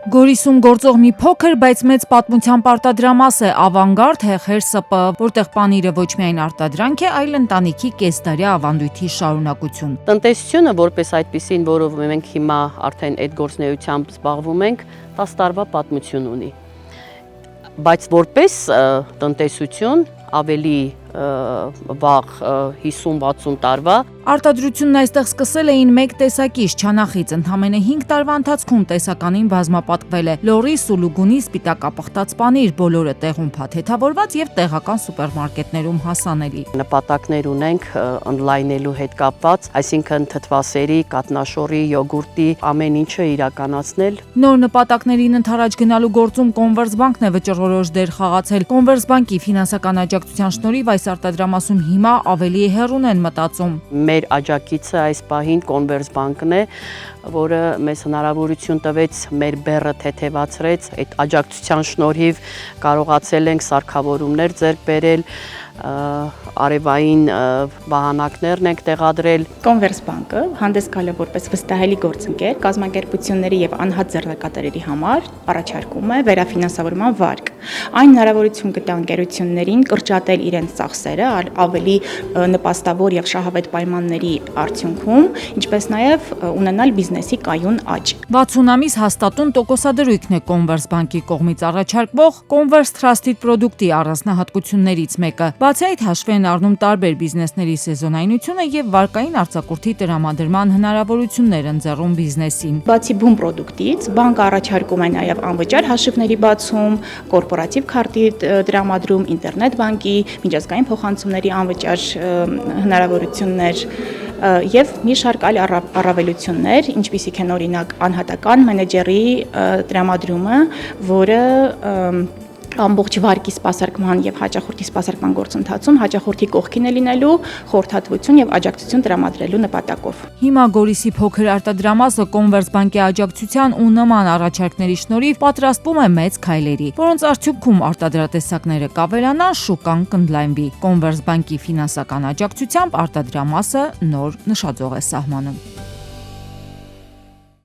Գորիսում գործող մի փոքր, բայց մեծ պատմությամբ արտադրամաս է Ավանգարդ ՀԽ ՍՊ, որտեղ պանիրը ոչ միայն արտադրանք է, այլ ընտանիքի կեսդարյա ավանդույթի շարունակություն։ Տնտեսությունը որպես այդպիսին, որով մենք հիմա արդեն այդ գործունեությամբ զբաղվում ենք, 10 տարվա պատմություն ունի։ Բայց որպես տնտեսություն ավելի վաղ 50-60 տարվա Արտադրությունն այստեղ սկսել էին մեկ տեսակից չանախից, ընդամենը 5 տարվա ընթացքում տեսականին բազմապատկվել է լոռի, սուլուգունի, սպիտակապխտած պանիր, բոլորը տեղում փաթեթավորված եւ տեղական սուպերմարկետներում հասանելի։ Նպատակներ ունենք օնլայնելու հետ կապված, այսինքն թթվասերի, կատնաշորի, յոգուրտի, ամեն ինչը իրականացնել։ Նոր նպատակներին ընթരാճ գնալու գործում Կոնվերսբանկն է վճռորոշ դեր խաղացել։ Կոնվերսբանկի ֆինանսական աջակցության շնորհիվ այս արտադրամասում հիմա ավելի հեռուն են մտածում։ Մեր աջակիցը այս պահին Կոնվերսբանկն է, որը մեզ հնարավորություն տվեց մեր բեռը թեթևացրեց, այդ աջակցության շնորհիվ կարողացել ենք սարքավորումներ ձեռք բերել, արևային վահանակներն ենք տեղադրել։ Կոնվերսբանկը հանդես գալով որպես վստահելի գործընկեր կազմակերպությունների եւ անհատ ձեռնարկատերերի համար առաջարկում է վերաֆինանսավորման վարկ։ Այն հնարավորություն կտա ընկերություններին կրճատել իրենց ծախսերը ավելի նպաստավոր եւ շահավետ պայմանների արդյունքում, ինչպես նաեւ ունենալ բիզնեսի կայուն աճ։ 60 ամիս հաստատուն տոկոսադրույքն է Կոնվերսբանկի կողմից առաջարկվող Converse Trusted Product-ի առանձնահատկություններից մեկը։ Բացի այդ հաշվի են առնում տարբեր բիզնեսների սեզոնայնությունը եւ վարկային արձակուրդի տրամադրման հնարավորություններ ընձեռում բիզնեսին։ Բացի բուն պրոդուկտից, բանկը առաջարկում է նաեւ անվճար հաշիվների բացում, կորպորատիվ քարտի տրամադրում, ինտերնետ բանկի, միջազգային փոխանցումների անվճար հնարավորություններ եւ մի շարք այլ առավելություններ, ինչպիսիք են օրինակ անհատական մենեջերի տրամադրումը, որը ամբողջ վարկի սպասարկման եւ հաճախորդի սպասարկման գործընթացում հաճախորդի կողքին է լինելու խորհրդատվություն եւ աջակցություն տրամադրելու նպատակով։ Հիմա Գորիսի փոքր արտադրամասը Կոնվերսբանկի աջակցության ու նման առաջարկների շնորհիվ պատրաստվում է մեծ քայլերի, որոնց արդյունքում արտադրատեսակները կավելանան, շուկան կընդլայնվի։ Կոնվերսբանկի ֆինանսական աջակցությամբ արտադրամասը նոր նշաձող է սահմանում։